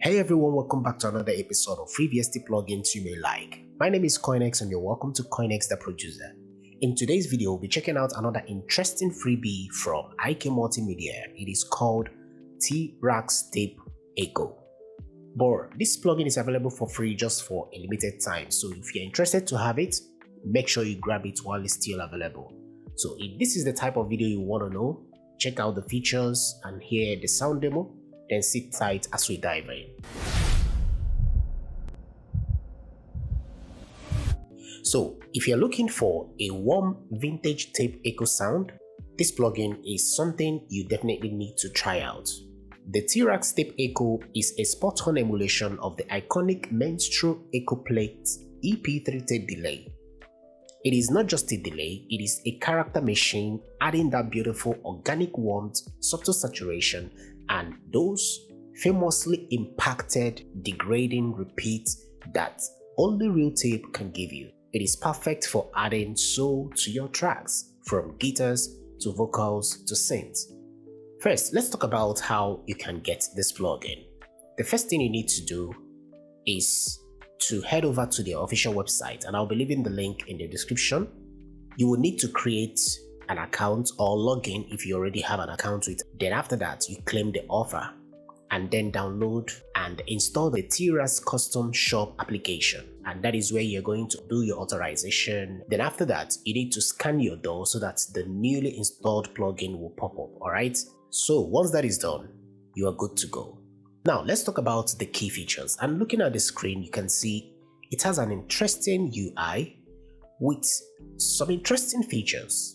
Hey everyone, welcome back to another episode of free VST plugins you may like. My name is CoinX and you're welcome to CoinX the producer. In today's video, we'll be checking out another interesting freebie from Multimedia. It is called T-RackS Tape Echo. But this plugin is available for free just for a limited time, so if you're interested to have it, make sure you grab it while it's still available. So if this is the type of video you want to know, check out the features and hear the sound demo, then sit tight as we dive in. So if you're looking for a warm vintage tape echo sound, this plugin is something you definitely need to try out. The T-RackS Tape Echo is a spot-on emulation of the iconic menstrual Echoplex EP3 tape delay. It is not just a delay, it is a character machine, adding that beautiful organic warmth, subtle saturation, and those famously impacted, degrading repeats that only real tape can give you. It is perfect for adding soul to your tracks, from guitars to vocals to synths. First, let's talk about how you can get this plugin. The first thing you need to do is to head over to their official website, and I'll be leaving the link in the description. You will need to create an account or log in if you already have an account with. Then after that, you claim the offer and then download and install the T-RackS custom shop application, and that is where you're going to do your authorization. Then after that, you need to scan your DAW so that the newly installed plugin will pop up. Alright, so once that is done, you are good to go. Now let's talk about the key features. And looking at the screen, you can see it has an interesting UI with some interesting features.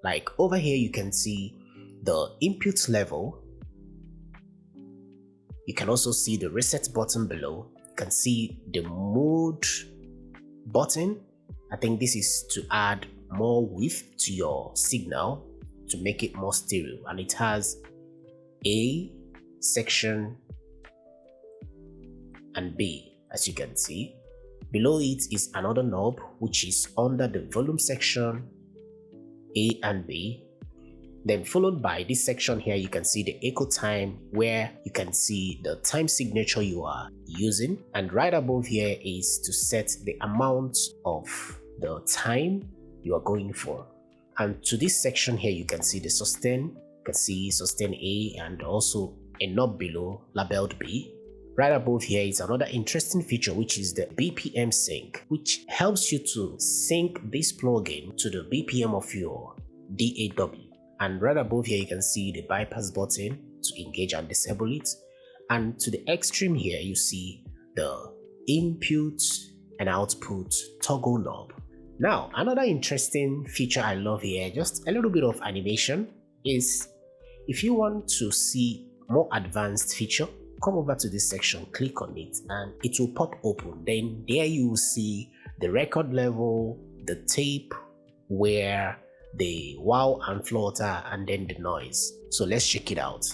Like over here, you can see the input level. You can also see the reset button below. You can see the mode button. I think this is to add more width to your signal to make it more stereo. And it has A section and B, as you can see. Below it is another knob which is under the volume section, A and B. Then followed by this section here, you can see the echo time, where you can see the time signature you are using. And right above here is to set the amount of the time you are going for. And to this section here, you can see the sustain. You can see sustain A and also a knob below labeled B. Right above here is another interesting feature, which is the BPM sync, which helps you to sync this plugin to the BPM of your DAW. And right above here, you can see the bypass button to engage and disable it. And to the extreme here, you see the input and output toggle knob. Now, another interesting feature I love here, just a little bit of animation, is if you want to see more advanced feature, come over to this section, click on it, and it will pop open. Then there you will see the record level, the tape, where the wow and flutter, and then the noise. So let's check it out.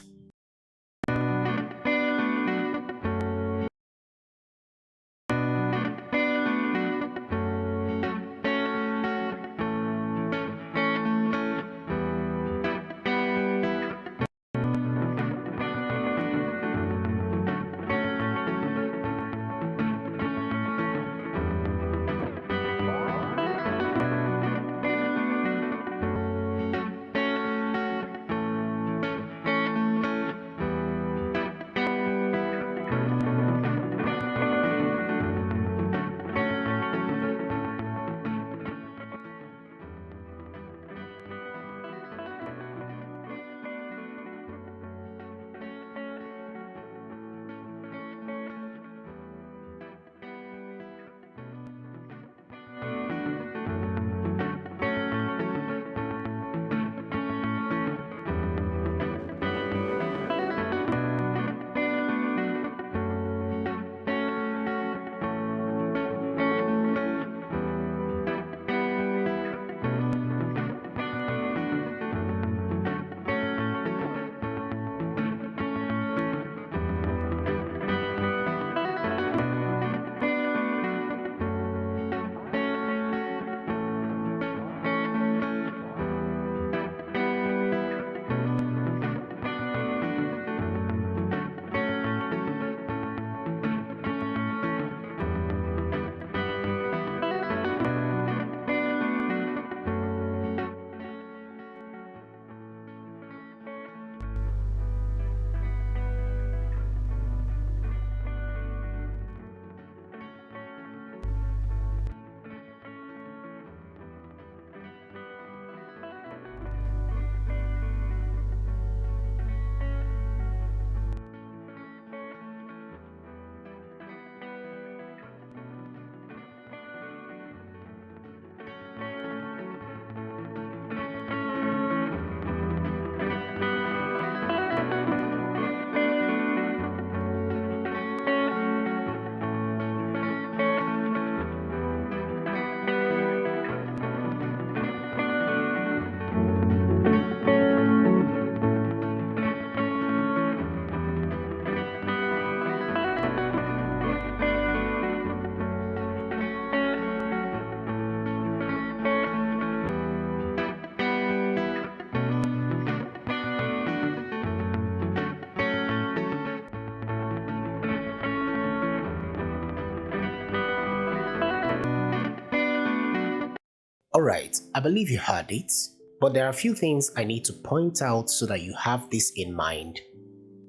Alright, I believe you heard it, but there are a few things I need to point out so that you have this in mind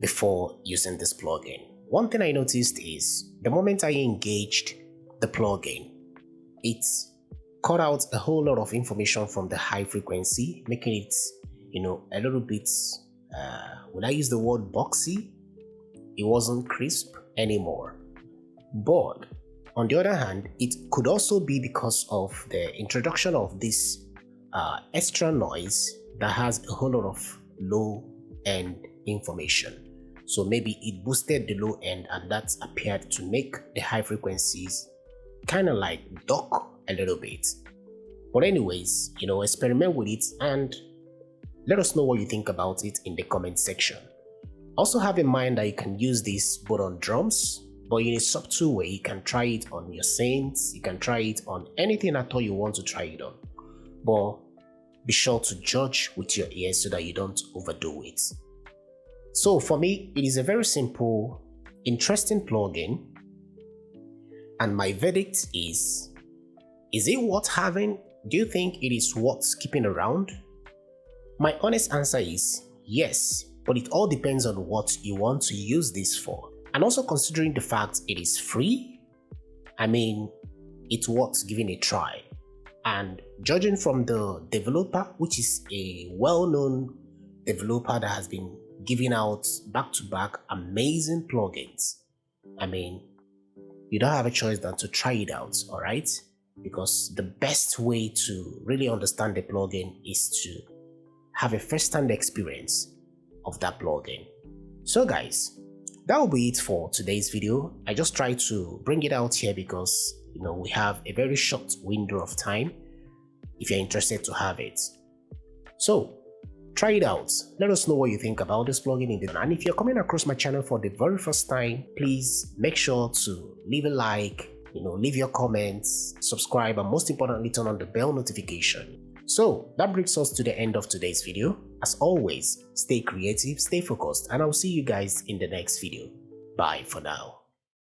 before using this plugin. One thing I noticed is the moment I engaged the plugin, it cut out a whole lot of information from the high frequency, making it, a little bit, would I use the word boxy? It wasn't crisp anymore. But on the other hand, it could also be because of the introduction of this extra noise that has a whole lot of low-end information. So maybe it boosted the low end and that appeared to make the high frequencies kind of like duck a little bit. But anyways, experiment with it and let us know what you think about it in the comment section. Also have in mind that you can use this both on drums, but in a subtle way. You can try it on your synths, you can try it on anything at all you want to try it on. But be sure to judge with your ears so that you don't overdo it. So for me, it is a very simple, interesting plugin, and my verdict is it worth having? Do you think it is worth keeping around? My honest answer is yes, but it all depends on what you want to use this for. And also considering the fact it is free, I mean, it's worth giving a try. And judging from the developer, which is a well-known developer that has been giving out back-to-back amazing plugins, I mean, you don't have a choice than to try it out, alright? Because the best way to really understand the plugin is to have a first-hand experience of that plugin. So guys, that will be it for today's video. I just tried to bring it out here because we have a very short window of time if you're interested to have it. So try it out. Let us know what you think about this plugin. And if you're coming across my channel for the very first time, please make sure to leave a like, leave your comments, subscribe, and most importantly, turn on the bell notification. So that brings us to the end of today's video. As always, stay creative, stay focused, and I'll see you guys in the next video. Bye for now.